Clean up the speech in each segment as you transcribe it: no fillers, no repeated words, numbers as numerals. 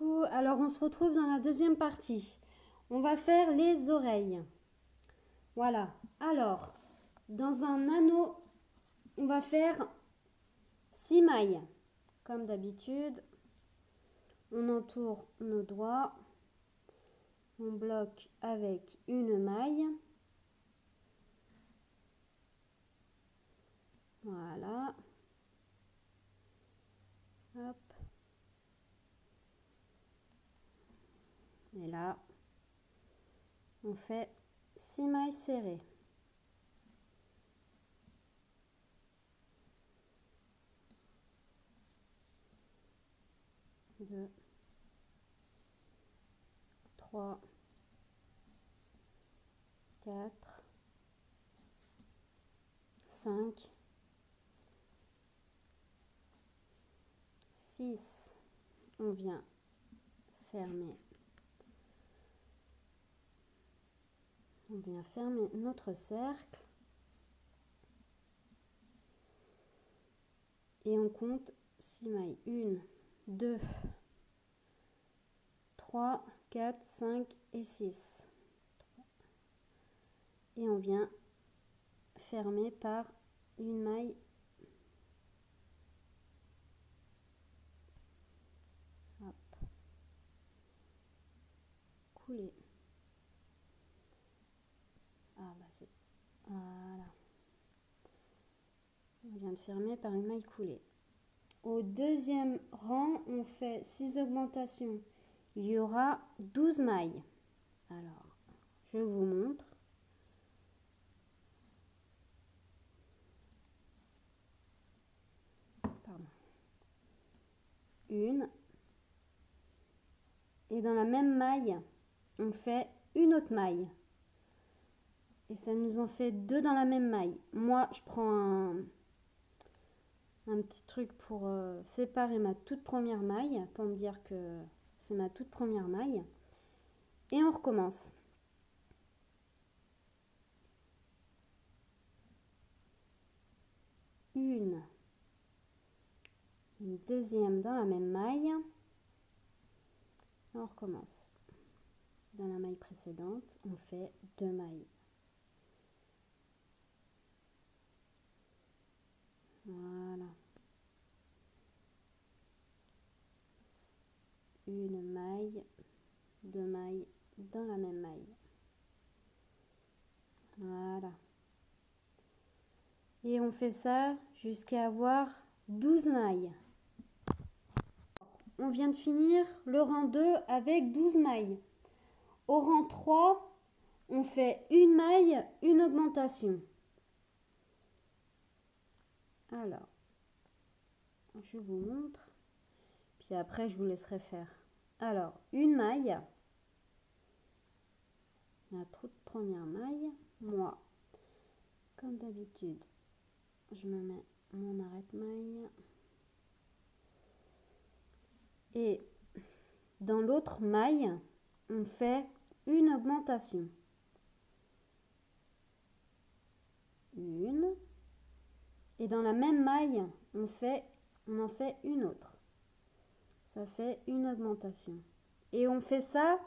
Coucou, alors on se retrouve dans la deuxième partie. On va faire les oreilles. Voilà, alors, dans un anneau, on va faire 6 mailles. Comme d'habitude, on entoure nos doigts, on bloque avec une maille. Voilà. Hop. Et là, on fait 6 mailles serrées. Deux, 3, 4, 5, 6. On vient fermer. On vient fermer notre cercle. Et on compte 6 mailles. 1, 2, 3, 4, 5 et 6. Et on vient fermer par une maille. Hop. Couler. Ah bah c'est... Voilà. On vient de fermer par une maille coulée. Au deuxième rang, on fait 6 augmentations. Il y aura 12 mailles. Alors, je vous montre. Pardon. Une. Et dans la même maille, on fait une autre maille. Et ça nous en fait 2 dans la même maille. Moi, je prends un petit truc pour séparer ma toute première maille, pour me dire que c'est ma toute première maille. Et on recommence. Une deuxième dans la même maille. On recommence. Dans la maille précédente, on fait 2 mailles. Voilà. Une maille, 2 mailles dans la même maille. Voilà. Et on fait ça jusqu'à avoir 12 mailles. On vient de finir le rang 2 avec 12 mailles. Au rang 3, on fait une maille, une augmentation. Alors, je vous montre. Puis après, je vous laisserai faire. Alors, une maille. La toute première maille. Moi, comme d'habitude, je me mets mon arrête-maille. Et dans l'autre maille, on fait une augmentation. Une. Et dans la même maille, on en fait une autre. Ça fait une augmentation. Et on fait ça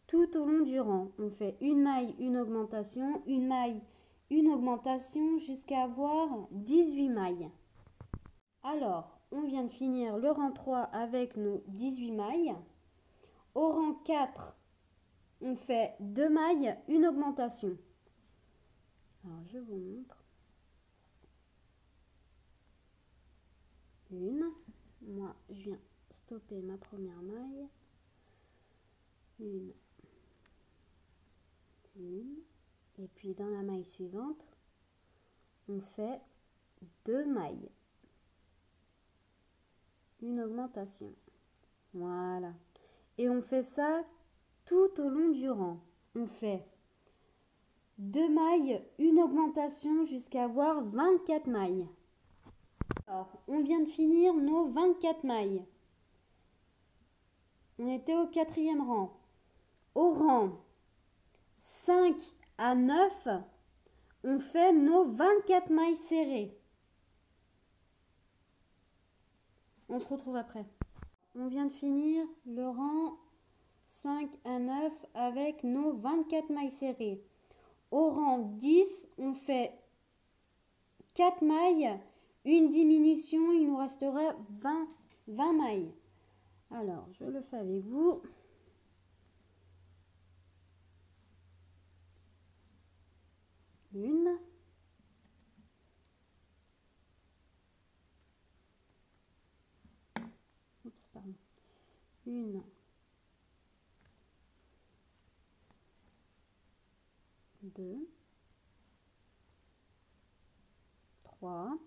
tout au long du rang. On fait une maille, une augmentation, une maille, une augmentation jusqu'à avoir 18 mailles. Alors, on vient de finir le rang 3 avec nos 18 mailles. Au rang 4, on fait 2 mailles, une augmentation. Alors, je vous montre. Une. Moi, je viens stopper ma première maille. Une. Et puis dans la maille suivante, on fait 2 mailles. Une augmentation. Voilà. Et on fait ça tout au long du rang. On fait 2 mailles, une augmentation jusqu'à avoir 24 mailles. Alors, on vient de finir nos 24 mailles. On était au 4e rang. Au rang 5 à 9, on fait nos 24 mailles serrées. On se retrouve après. on vient de finir le rang 5 à 9 avec nos 24 mailles serrées. Au rang 10, on fait 4 mailles, une diminution, il nous restera 20 mailles. Alors, je le fais avec vous. Une. Oups, pardon. Une. Deux. Trois.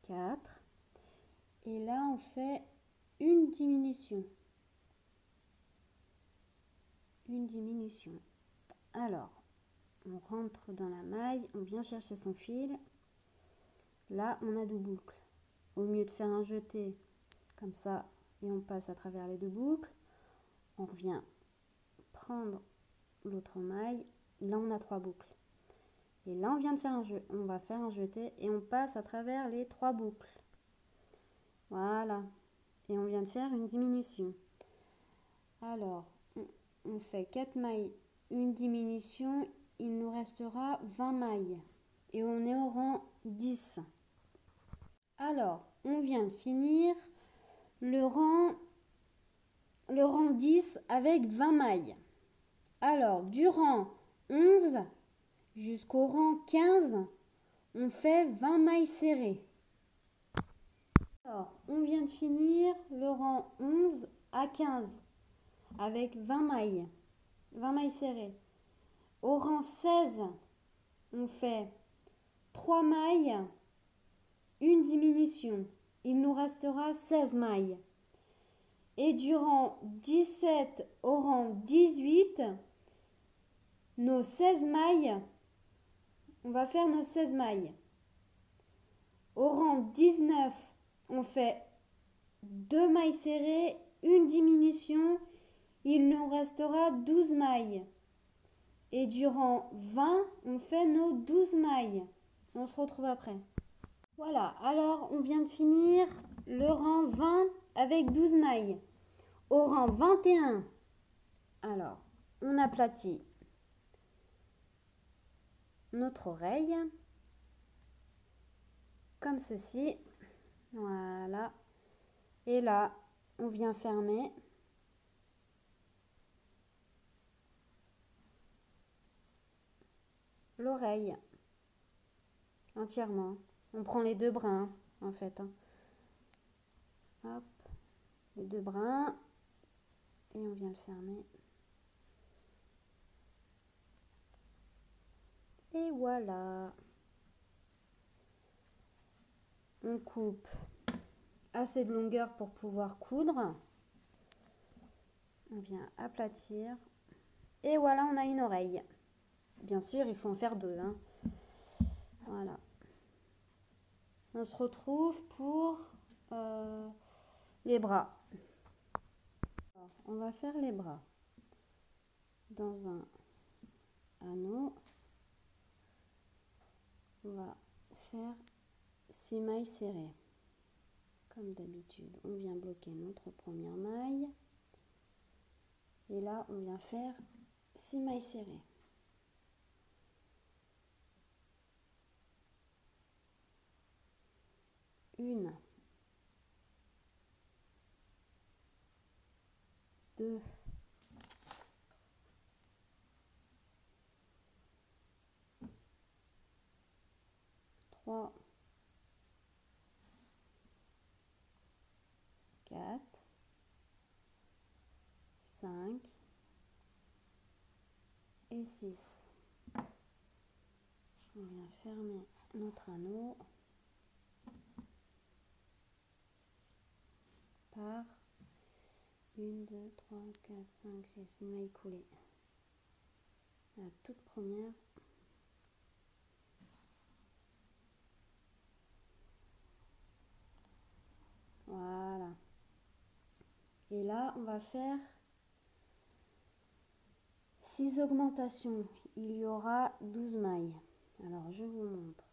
Quatre. Et là, on fait une diminution. Une diminution. Alors, on rentre dans la maille, on vient chercher son fil. Là, on a deux boucles. Au mieux de faire un jeté comme ça et on passe à travers les deux boucles, on revient prendre l'autre maille. Là, on a trois boucles. Et là, on vient de faire un jeu. On va faire un jeté et on passe à travers les trois boucles. Voilà. Et on vient de faire une diminution. Alors, on fait 4 mailles, une diminution. Il nous restera 20 mailles. Et on est au rang 10. Alors, on vient de finir le rang 10 avec 20 mailles. Alors, du rang 11 jusqu'au rang 15, on fait 20 mailles serrées. Alors, on vient de finir le rang 11 à 15 avec 20 mailles serrées. Au rang 16, on fait 3 mailles, une diminution. Il nous restera 16 mailles. Et du rang 17 au rang 18, nos 16 mailles, on va faire nos 16 mailles. Au rang 19, on fait 2 mailles serrées, une diminution, il nous restera 12 mailles. Et du rang 20, on fait nos 12 mailles. On se retrouve après. Voilà, alors on vient de finir le rang 20 avec 12 mailles. Au rang 21, alors on aplatit notre oreille comme ceci. Voilà. Et là, on vient fermer l'oreille entièrement. On prend les deux brins en fait. Hop, les deux brins et on vient le fermer. Et voilà. On coupe assez de longueur pour pouvoir coudre. On vient aplatir. Et voilà, on a une oreille. Bien sûr, il faut en faire deux. Hein. Voilà. On se retrouve pour les bras. Alors, on va faire les bras dans un anneau. On va faire 6 mailles serrées. Comme d'habitude, on vient bloquer notre première maille. Et là, on vient faire 6 mailles serrées. Une, deux, trois, 4, 5 et 6. On vient fermer notre anneau par 1, 2, 3, 4, 5, 6 mailles coulées. La toute première. Voilà. Et là, on va faire 6 augmentations. Il y aura 12 mailles. Alors, je vous montre.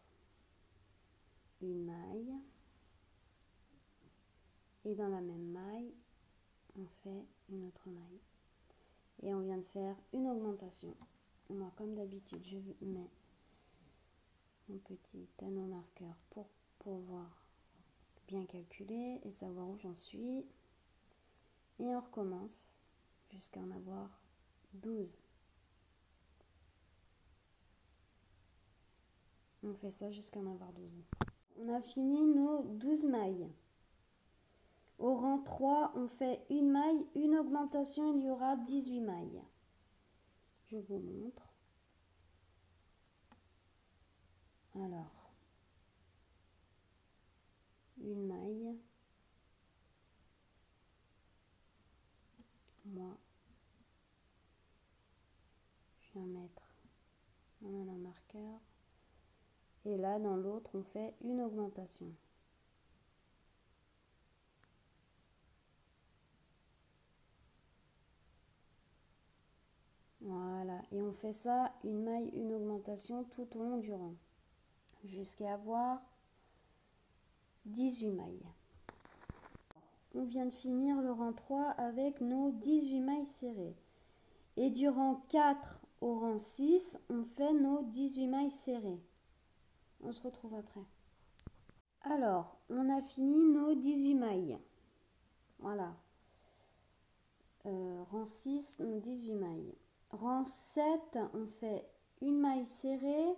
une maille. Et dans la même maille, on fait une autre maille. Et on vient de faire une augmentation. Moi, comme d'habitude, je mets mon petit anneau marqueur pour pouvoir bien calculer et savoir où j'en suis. Et on recommence jusqu'à en avoir 12. On fait ça jusqu'à en avoir 12. On a fini nos 12 mailles. Au rang 3, on fait une maille, une augmentation, il y aura 18 mailles. Je vous montre. Alors, une maille. Moi, je viens mettre mon anneau marqueur. Et là, dans l'autre, on fait une augmentation. Voilà, et on fait ça, une maille, une augmentation tout au long du rang, jusqu'à avoir 18 mailles. On vient de finir le rang 3 avec nos 18 mailles serrées. Et du rang 4 au rang 6, on fait nos 18 mailles serrées. On se retrouve après. Alors, on a fini nos 18 mailles. Voilà. Rang 6, nos 18 mailles. Rang 7, on fait une maille serrée,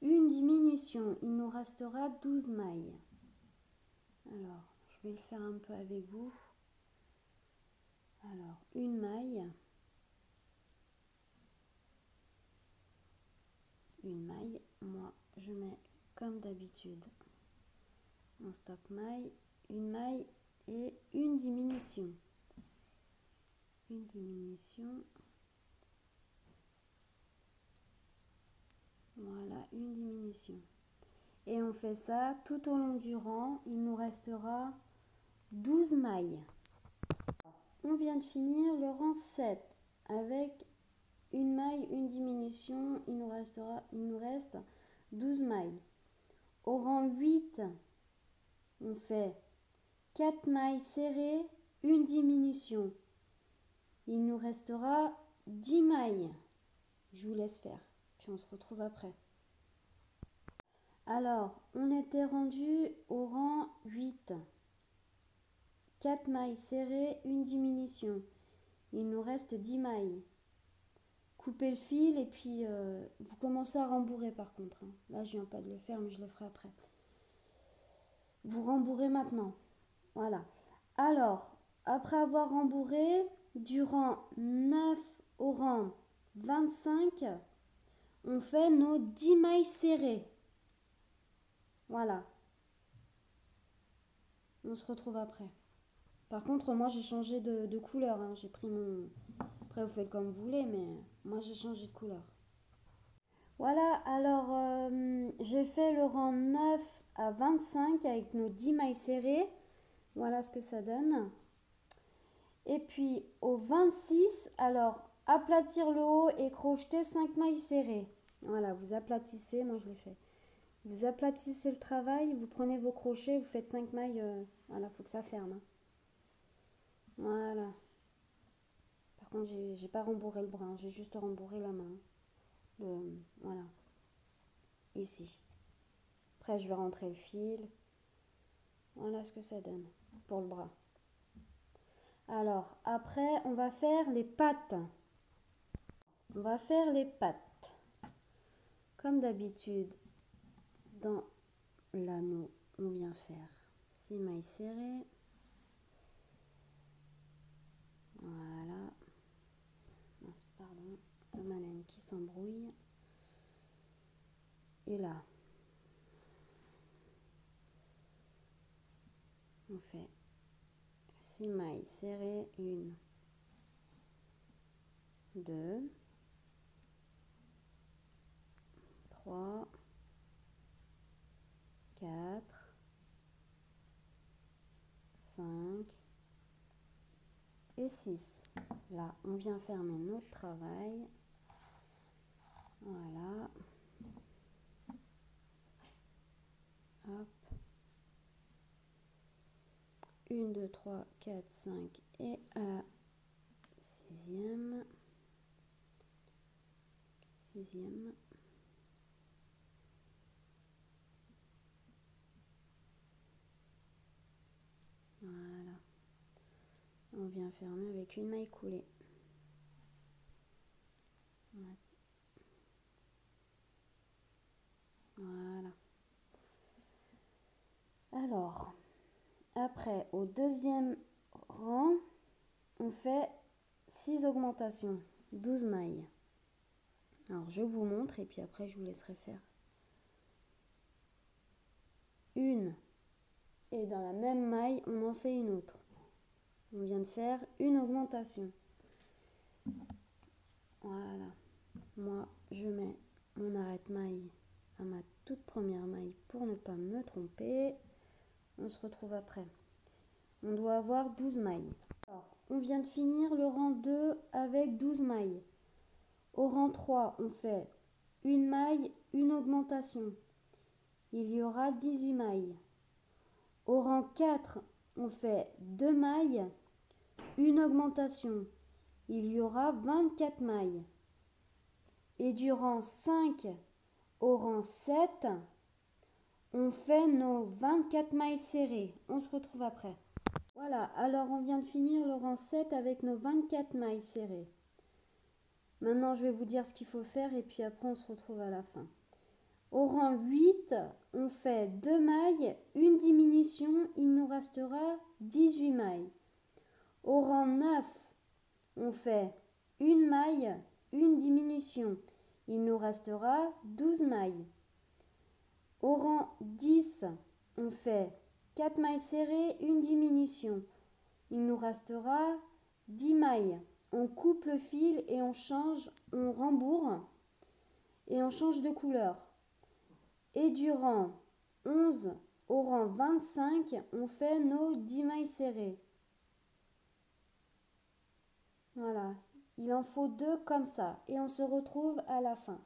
une diminution. Il nous restera 12 mailles. Alors, je vais le faire un peu avec vous. Alors, une maille. Une maille. Moi, je mets comme d'habitude mon stop maille, une maille et une diminution. Une diminution. Voilà, une diminution. Et on fait ça tout au long du rang. Il nous restera 12 mailles. On vient de finir le rang 7 avec une maille, une diminution. Il nous reste 12 mailles. Au rang 8, on fait 4 mailles serrées, une diminution. Il nous restera 10 mailles. Je vous laisse faire, puis on se retrouve après. Alors, on était rendu au rang 8. 4 mailles serrées, une diminution. Il nous reste 10 mailles. Coupez le fil et puis vous commencez à rembourrer par contre. Là, je viens pas de le faire, mais je le ferai après. Vous rembourrez maintenant. Voilà. Alors, après avoir rembourré, du rang 9 au rang 25, on fait nos 10 mailles serrées. Voilà. On se retrouve après. Par contre, moi, j'ai changé de couleur. Hein. J'ai pris mon... Après, vous faites comme vous voulez, mais moi, j'ai changé de couleur. Voilà, alors, j'ai fait le rang 9 à 25 avec nos 10 mailles serrées. Voilà ce que ça donne. Et puis, au 26, alors, aplatir le haut et crocheter 5 mailles serrées. Voilà, vous aplatissez, moi je l'ai fait. Vous aplatissez le travail, vous prenez vos crochets, vous faites 5 mailles. Voilà, il faut que ça ferme. Hein. Voilà. Par contre, j'ai pas rembourré le bras, j'ai juste rembourré la main. Voilà. Ici. Après, je vais rentrer le fil. Voilà ce que ça donne pour le bras. Alors, après, on va faire les pattes. On va faire les pattes. Comme d'habitude, dans l'anneau, on vient faire 6 mailles serrées. Voilà. Pardon, ma laine qui s'embrouille. Et là, on fait 6 mailles serrées, 1, 2, 3, 4, 5 et 6. Là, on vient fermer notre travail. Voilà. Hop. 2, 3, 4, 5 et à la sixième. Voilà. On vient fermer avec une maille coulée. Voilà. Alors, après, au deuxième rang, on fait 6 augmentations, 12 mailles. Alors, je vous montre et puis après, je vous laisserai faire. Une. Et dans la même maille, on en fait une autre. On vient de faire une augmentation. Voilà. Moi, je mets mon arrête-maille à ma toute première maille pour ne pas me tromper. On se retrouve après. On doit avoir 12 mailles. Alors, on vient de finir le rang 2 avec 12 mailles. Au rang 3, on fait une maille, une augmentation. Il y aura 18 mailles. Au rang 4, on fait 2 mailles, une augmentation. Il y aura 24 mailles. Et du rang 5 au rang 7, on fait nos 24 mailles serrées. On se retrouve après. Voilà, alors on vient de finir le rang 7 avec nos 24 mailles serrées. Maintenant, je vais vous dire ce qu'il faut faire et puis après, on se retrouve à la fin. Au rang 8, on fait 2 mailles, une diminution, il nous restera 18 mailles. Au rang 9, on fait une maille, une diminution, il nous restera 12 mailles. Au rang 10, on fait 4 mailles serrées, une diminution, il nous restera 10 mailles. On coupe le fil et on change, on rembourre et on change de couleur. Et du rang 11 au rang 25, on fait nos 10 mailles serrées. Voilà, il en faut 2 comme ça et on se retrouve à la fin.